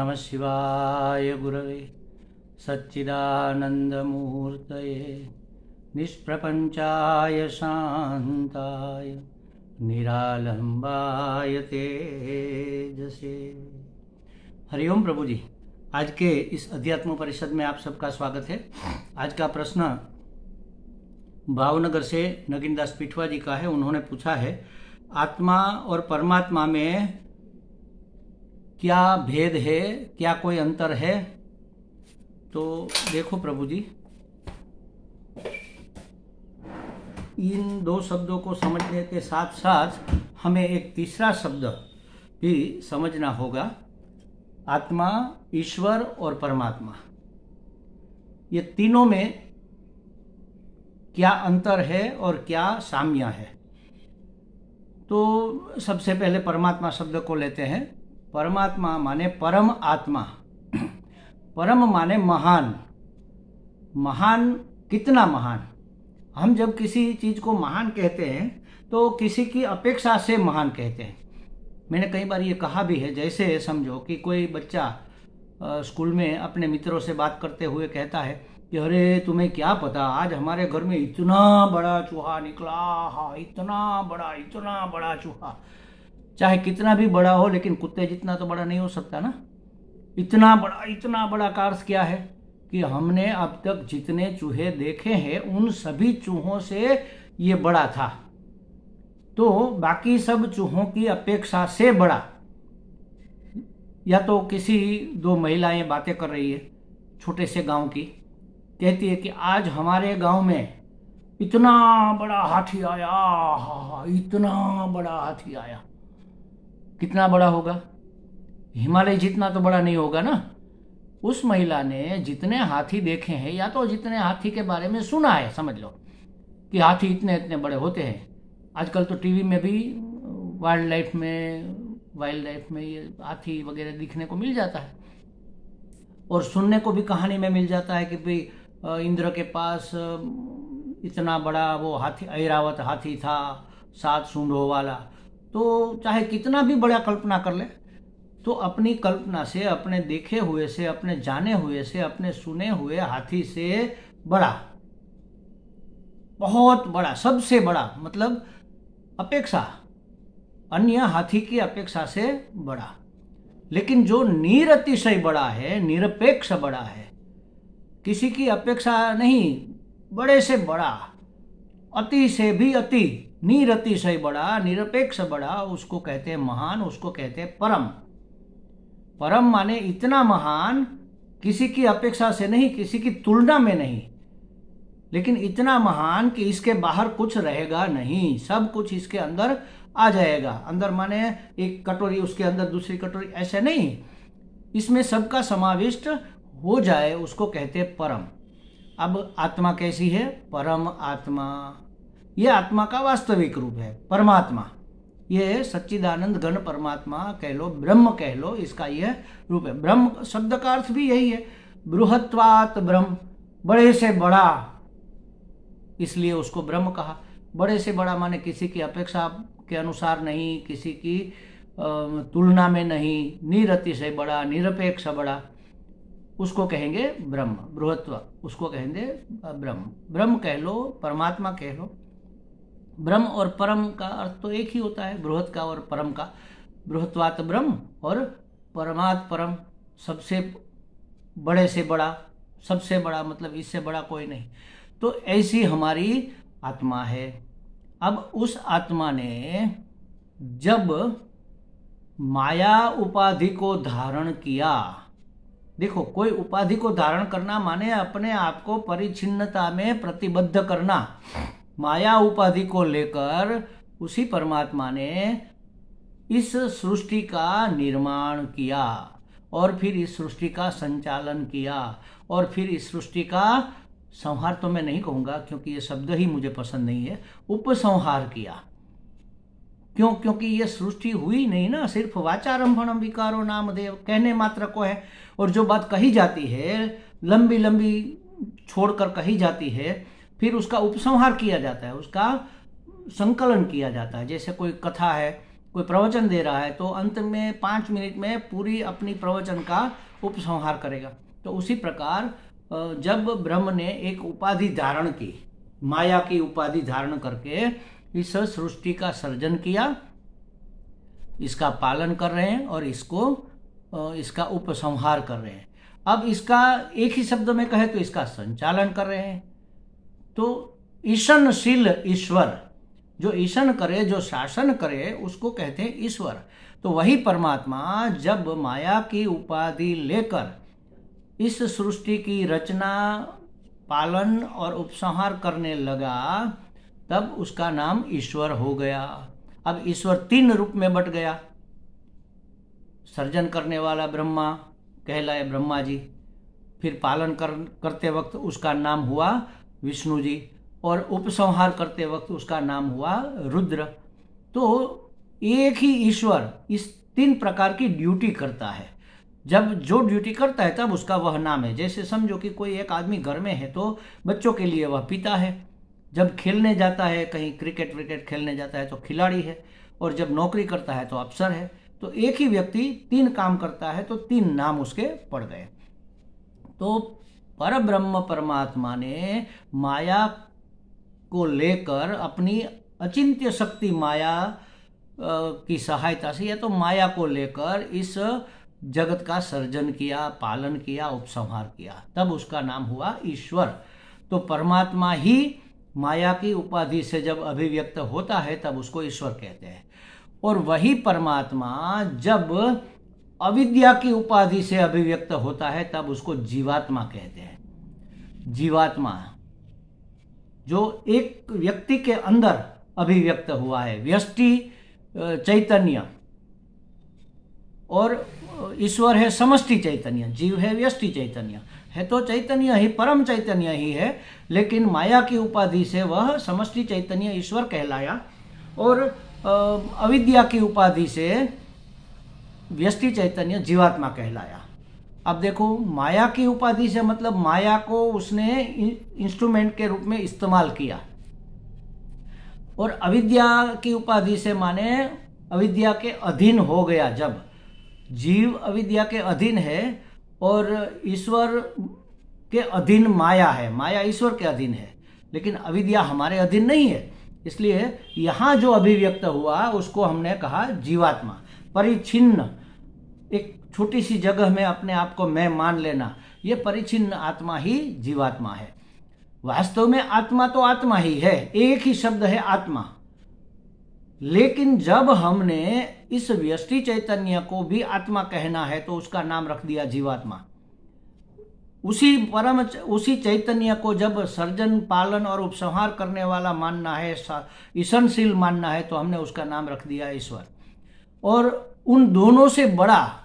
नमः शिवाय गुरवे सच्चिदानन्दमूर्तये निष्प्रपञ्चाय शान्ताय निरालम्बाय तेजसे। हरिओम प्रभु जी, आज के इस अध्यात्म परिषद में आप सबका स्वागत है। आज का प्रश्न भावनगर से नगिनदास पिठवा जी का है। उन्होंने पूछा है, आत्मा और परमात्मा में क्या भेद है, क्या कोई अंतर है? तो देखो प्रभु जी, इन दो शब्दों को समझने के साथ साथ हमें एक तीसरा शब्द भी समझना होगा। आत्मा, ईश्वर और परमात्मा, ये तीनों में क्या अंतर है और क्या साम्य है? तो सबसे पहले परमात्मा शब्द को लेते हैं। परमात्मा माने परम आत्मा। परम माने महान। महान, कितना महान? हम जब किसी चीज को महान कहते हैं तो किसी की अपेक्षा से महान कहते हैं। मैंने कई बार ये कहा भी है, जैसे समझो कि कोई बच्चा स्कूल में अपने मित्रों से बात करते हुए कहता है कि अरे तुम्हें क्या पता, आज हमारे घर में इतना बड़ा चूहा निकला, हाँ इतना बड़ा चूहा। चाहे कितना भी बड़ा हो, लेकिन कुत्ते जितना तो बड़ा नहीं हो सकता ना। इतना बड़ा का अर्थ क्या है कि हमने अब तक जितने चूहे देखे हैं उन सभी चूहों से ये बड़ा था, तो बाकी सब चूहों की अपेक्षा से बड़ा। या तो किसी दो महिलाएं बातें कर रही है छोटे से गांव की, कहती है कि आज हमारे गांव में इतना बड़ा हाथी आया, इतना बड़ा हाथी आया। कितना बड़ा होगा? हिमालय जितना तो बड़ा नहीं होगा ना। उस महिला ने जितने हाथी देखे हैं, या तो जितने हाथी के बारे में सुना है, समझ लो कि हाथी इतने इतने बड़े होते हैं। आजकल तो टीवी में भी वाइल्ड लाइफ में ये हाथी वगैरह दिखने को मिल जाता है, और सुनने को भी कहानी में मिल जाता है कि भाई इंद्र के पास इतना बड़ा वो हाथी, ऐरावत हाथी था, 7 सूंडों वाला। तो चाहे कितना भी बड़ा कल्पना कर ले, तो अपनी कल्पना से, अपने देखे हुए से, अपने जाने हुए से, अपने सुने हुए हाथी से बड़ा, बहुत बड़ा, सबसे बड़ा, मतलब अपेक्षा, अन्य हाथी की अपेक्षा से बड़ा। लेकिन जो निरतिशय बड़ा है, निरपेक्ष बड़ा है, किसी की अपेक्षा नहीं, बड़े से बड़ा, अति से भी अति, निरतिशय बड़ा, निरपेक्ष बड़ा, उसको कहते हैं महान, उसको कहते हैं परम। परम माने इतना महान, किसी की अपेक्षा से नहीं, किसी की तुलना में नहीं, लेकिन इतना महान कि इसके बाहर कुछ रहेगा नहीं, सब कुछ इसके अंदर आ जाएगा। अंदर माने एक कटोरी, उसके अंदर दूसरी कटोरी, ऐसे नहीं, इसमें सबका समाविष्ट हो जाए, उसको कहते हैं परम। अब आत्मा कैसी है? परम आत्मा, ये आत्मा का वास्तविक रूप है परमात्मा। ये सच्चिदानंद घन परमात्मा कह लो, ब्रह्म कह लो, इसका यह रूप है। ब्रह्म शब्द का अर्थ भी यही है, बृहत्वात् ब्रह्म, बड़े से बड़ा, इसलिए उसको ब्रह्म कहा। बड़े से बड़ा माने किसी की अपेक्षा के अनुसार नहीं, किसी की तुलना में नहीं, निरतिशय बड़ा, निरपेक्ष बड़ा, उसको कहेंगे ब्रह्म। बृहत्व, उसको कहेंगे ब्रह्म। ब्रह्म कह लो, परमात्मा कह लो। ब्रह्म और परम का अर्थ तो एक ही होता है, बृहत का और परम का। बृहत्वात् ब्रह्म और परमात् परम, सबसे बड़े से बड़ा, सबसे बड़ा, मतलब इससे बड़ा कोई नहीं। तो ऐसी हमारी आत्मा है। अब उस आत्मा ने जब माया उपाधि को धारण किया, देखो, कोई उपाधि को धारण करना माने अपने आप को परिच्छिन्नता में प्रतिबद्ध करना। माया उपाधि को लेकर उसी परमात्मा ने इस सृष्टि का निर्माण किया, और फिर इस सृष्टि का संचालन किया, और फिर इस सृष्टि का संहार तो मैं नहीं कहूंगा क्योंकि ये शब्द ही मुझे पसंद नहीं है, उपसंहार किया। क्यों? क्योंकि ये सृष्टि हुई नहीं ना, सिर्फ वाचारंभणम विकारो नामधेय, कहने मात्र को है। और जो बात कही जाती है, लंबी लंबी छोड़कर कही जाती है, फिर उसका उपसंहार किया जाता है, उसका संकलन किया जाता है। जैसे कोई कथा है कोई प्रवचन दे रहा है तो अंत में 5 मिनट में पूरी अपनी प्रवचन का उपसंहार करेगा। तो उसी प्रकार जब ब्रह्म ने एक उपाधि धारण की, माया की उपाधि धारण करके इस सृष्टि का सर्जन किया, इसका पालन कर रहे हैं और इसका उपसंहार कर रहे हैं। अब इसका एक ही शब्द में कहे तो इसका संचालन कर रहे हैं। तो ईशनशील ईश्वर, जो ईशन करे, जो शासन करे, उसको कहते हैं ईश्वर। तो वही परमात्मा जब माया की उपाधि लेकर इस सृष्टि की रचना, पालन और उपसंहार करने लगा, तब उसका नाम ईश्वर हो गया। अब ईश्वर 3 रूप में बट गया। सर्जन करने वाला ब्रह्मा कहलाए ब्रह्मा जी, फिर पालन करते वक्त उसका नाम हुआ विष्णु जी, और उपसंहार करते वक्त उसका नाम हुआ रुद्र। तो एक ही ईश्वर इस 3 प्रकार की ड्यूटी करता है। जब जो ड्यूटी करता है तब उसका वह नाम है। जैसे समझो कि कोई एक आदमी घर में है तो बच्चों के लिए वह पिता है, जब खेलने जाता है, कहीं क्रिकेट विकेट खेलने जाता है तो खिलाड़ी है, और जब नौकरी करता है तो अफसर है। तो एक ही व्यक्ति 3 काम करता है तो 3 नाम उसके पड़ गए। तो परब्रह्म परमात्मा ने माया को लेकर अपनी अचिंत्य शक्ति माया की सहायता से, या तो माया को लेकर इस जगत का सर्जन किया, पालन किया, उपसंहार किया, तब उसका नाम हुआ ईश्वर। तो परमात्मा ही माया की उपाधि से जब अभिव्यक्त होता है तब उसको ईश्वर कहते हैं। और वही परमात्मा जब अविद्या की उपाधि से अभिव्यक्त होता है तब उसको जीवात्मा कहते हैं। जीवात्मा जो एक व्यक्ति के अंदर अभिव्यक्त हुआ है, व्यष्टि चैतन्य, और ईश्वर है समष्टि चैतन्य, जीव है व्यष्टि चैतन्य, है तो चैतन्य ही, परम चैतन्य ही है, लेकिन माया की उपाधि से वह समष्टि चैतन्य ईश्वर कहलाया, और अविद्या की उपाधि से व्यष्टि चैतन्य जीवात्मा कहलाया। अब देखो, माया की उपाधि से मतलब माया को उसने इंस्ट्रूमेंट के रूप में इस्तेमाल किया, और अविद्या की उपाधि से माने अविद्या के अधीन हो गया। जब जीव अविद्या के अधीन है और ईश्वर के अधीन माया है, माया ईश्वर के अधीन है, लेकिन अविद्या हमारे अधीन नहीं है, इसलिए यहाँ जो अभिव्यक्त हुआ उसको हमने कहा जीवात्मा। परिच्छिन्न, एक छोटी सी जगह में अपने आप को मैं मान लेना, ये परिच्छिन्न आत्मा ही जीवात्मा है। वास्तव में आत्मा तो आत्मा ही है, एक ही शब्द है आत्मा, लेकिन जब हमने इस व्यष्टि चैतन्य को भी आत्मा कहना है तो उसका नाम रख दिया जीवात्मा। उसी चैतन्य को जब सर्जन, पालन और उपसंहार करने वाला मानना है, ईशनशील मानना है, तो हमने उसका नाम रख दिया ईश्वर। और उन दोनों से बड़ा,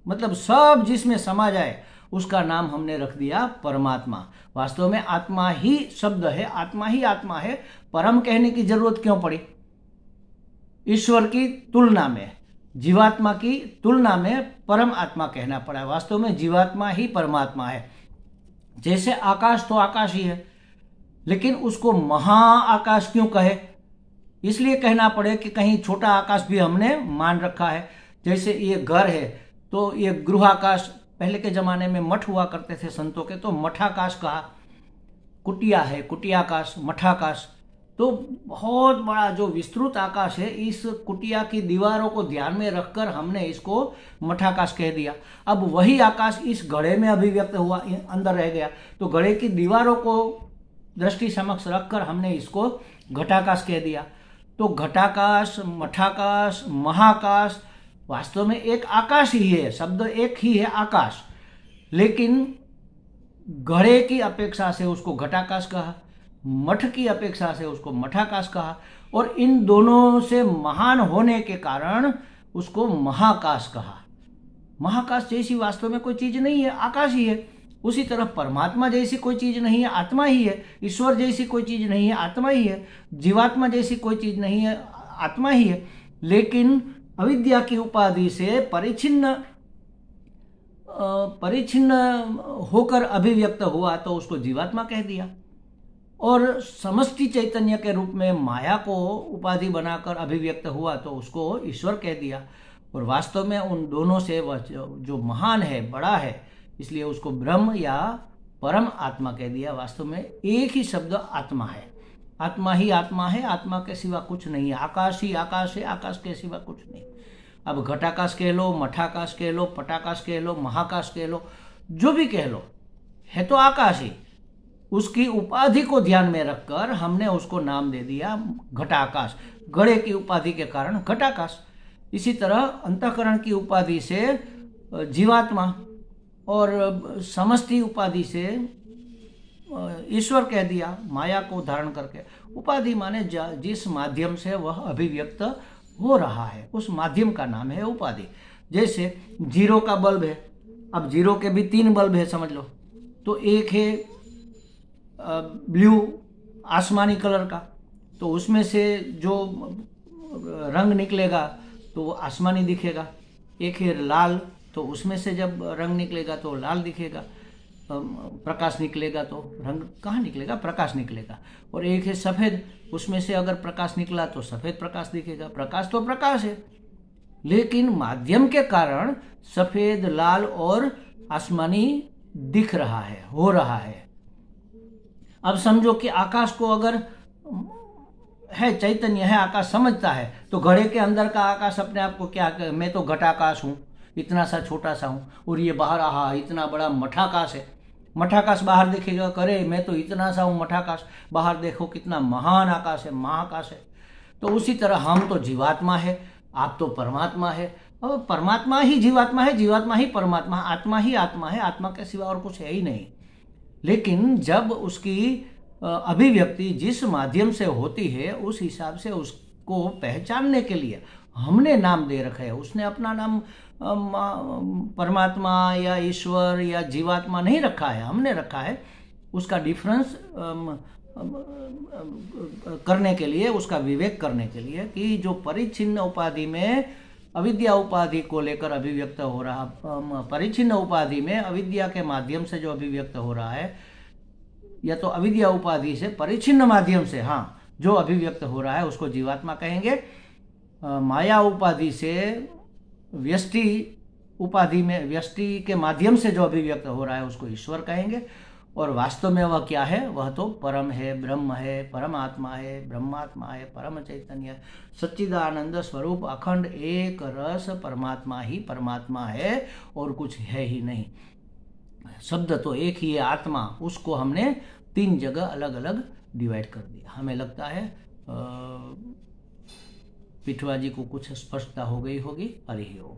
मतलब सब जिसमें समा जाए, उसका नाम हमने रख दिया परमात्मा। वास्तव में आत्मा ही शब्द है, आत्मा ही आत्मा है, परम कहने की जरूरत क्यों पड़ी? ईश्वर की तुलना में, जीवात्मा की तुलना में परम आत्मा कहना पड़ा है। वास्तव में जीवात्मा ही परमात्मा है। जैसे आकाश तो आकाश ही है, लेकिन उसको महाआकाश क्यों कहे? इसलिए कहना पड़े कि कहीं छोटा आकाश भी हमने मान रखा है। जैसे ये घर है तो ये गृहाकाश, पहले के जमाने में मठ हुआ करते थे संतों के, तो मठाकाश कहा। कुटिया है, कुटियाकाश, मठाकाश। तो बहुत बड़ा जो विस्तृत आकाश है, इस कुटिया की दीवारों को ध्यान में रखकर हमने इसको मठाकाश कह दिया। अब वही आकाश इस घड़े में अभिव्यक्त हुआ, अंदर रह गया, तो घड़े की दीवारों को दृष्टि समक्ष रखकर हमने इसको घटाकाश कह दिया। तो घटाकाश, मठाकाश, महाकाश वास्तव में एक आकाश ही है, शब्द एक ही है, आकाश, लेकिन घड़े की अपेक्षा से उसको घटाकाश कहा, मठ की अपेक्षा से उसको मठाकाश कहा, और इन दोनों से महान होने के कारण उसको महाकाश कहा। महाकाश जैसी वास्तव में कोई चीज नहीं है, आकाश ही है। उसी तरह परमात्मा जैसी कोई चीज नहीं है, आत्मा ही है। ईश्वर जैसी कोई चीज नहीं है, आत्मा ही है। जीवात्मा जैसी कोई चीज नहीं है, आत्मा ही है। लेकिन अविद्या की उपाधि से परिच्छिन्न होकर अभिव्यक्त हुआ तो उसको जीवात्मा कह दिया। और समष्टि चैतन्य के रूप में माया को उपाधि बनाकर अभिव्यक्त हुआ तो उसको ईश्वर कह दिया। और वास्तव में उन दोनों से वह जो महान है, बड़ा है, इसलिए उसको ब्रह्म या परम आत्मा कह दिया। वास्तव में एक ही शब्द आत्मा है, आत्मा ही आत्मा है, आत्मा के सिवा कुछ नहीं है। आकाश ही आकाश है, आकाश के सिवा कुछ नहीं। अब घटाकाश कह लो, मठाकाश कह लो, पटाकाश कह लो, महाकाश कह लो, जो भी कह लो, है तो आकाश ही। उसकी उपाधि को ध्यान में रखकर हमने उसको नाम दे दिया घटाकाश, घड़े की उपाधि के कारण घटाकाश। इसी तरह अंतःकरण की उपाधि से जीवात्मा और समष्टि उपाधि से ईश्वर कह दिया, माया को धारण करके। उपाधि माने जिस माध्यम से वह अभिव्यक्त हो रहा है, उस माध्यम का नाम है उपाधि। जैसे जीरो का बल्ब है, अब जीरो के भी 3 बल्ब है समझ लो। तो एक है ब्लू, आसमानी कलर का, तो उसमें से जो रंग निकलेगा तो वो आसमानी दिखेगा। एक है लाल, तो उसमें से जब रंग निकलेगा तो लाल दिखेगा, प्रकाश निकलेगा तो रंग कहाँ निकलेगा, प्रकाश निकलेगा। और एक है सफ़ेद, उसमें से अगर प्रकाश निकला तो सफ़ेद प्रकाश दिखेगा। प्रकाश तो प्रकाश है, लेकिन माध्यम के कारण सफ़ेद, लाल और आसमानी दिख रहा है, हो रहा है। अब समझो कि आकाश को अगर है, चैतन्य है, आकाश समझता है, तो घड़े के अंदर का आकाश अपने आप को क्या, मैं तो घटाकाश हूँ, इतना सा छोटा सा हूँ, और ये बाहर आहा इतना बड़ा मठाकाश है। मठाकाश बाहर दिखेगा, करे मैं तो इतना सा हूँ मठाकाश, बाहर देखो कितना महान आकाश है, महाकाश है। तो उसी तरह हम तो जीवात्मा है, आप तो परमात्मा है। अब परमात्मा ही जीवात्मा है, जीवात्मा ही परमात्मा, आत्मा ही आत्मा है, आत्मा के सिवा और कुछ है ही नहीं। लेकिन जब उसकी अभिव्यक्ति जिस माध्यम से होती है, उस हिसाब से उसको पहचानने के लिए हमने नाम दे रखा है। उसने अपना नाम परमात्मा या ईश्वर या जीवात्मा नहीं रखा है, हमने रखा है। उसका डिफरेंस करने के लिए, उसका विवेक करने के लिए कि जो परिच्छिन्न उपाधि में अविद्या उपाधि को लेकर अभिव्यक्त हो रहा, परिच्छिन्न उपाधि में अविद्या के माध्यम से जो अभिव्यक्त हो रहा है, या तो अविद्या उपाधि से परिच्छिन्न माध्यम से जो अभिव्यक्त हो रहा है उसको जीवात्मा कहेंगे। माया उपाधि से व्यष्टि उपाधि में, व्यष्टि के माध्यम से जो अभिव्यक्त हो रहा है उसको ईश्वर कहेंगे। और वास्तव में वह क्या है, वह तो परम है, ब्रह्म है, परमात्मा है, ब्रह्मात्मा है, परम चैतन्य है, सच्चिदानंद स्वरूप अखंड एक रस परमात्मा ही परमात्मा है, और कुछ है ही नहीं। शब्द तो एक ही है, आत्मा। उसको हमने 3 जगह अलग अलग डिवाइड कर दिया। हमें लगता है पिठवा जी को कुछ स्पष्टता हो गई होगी। हरि ओम।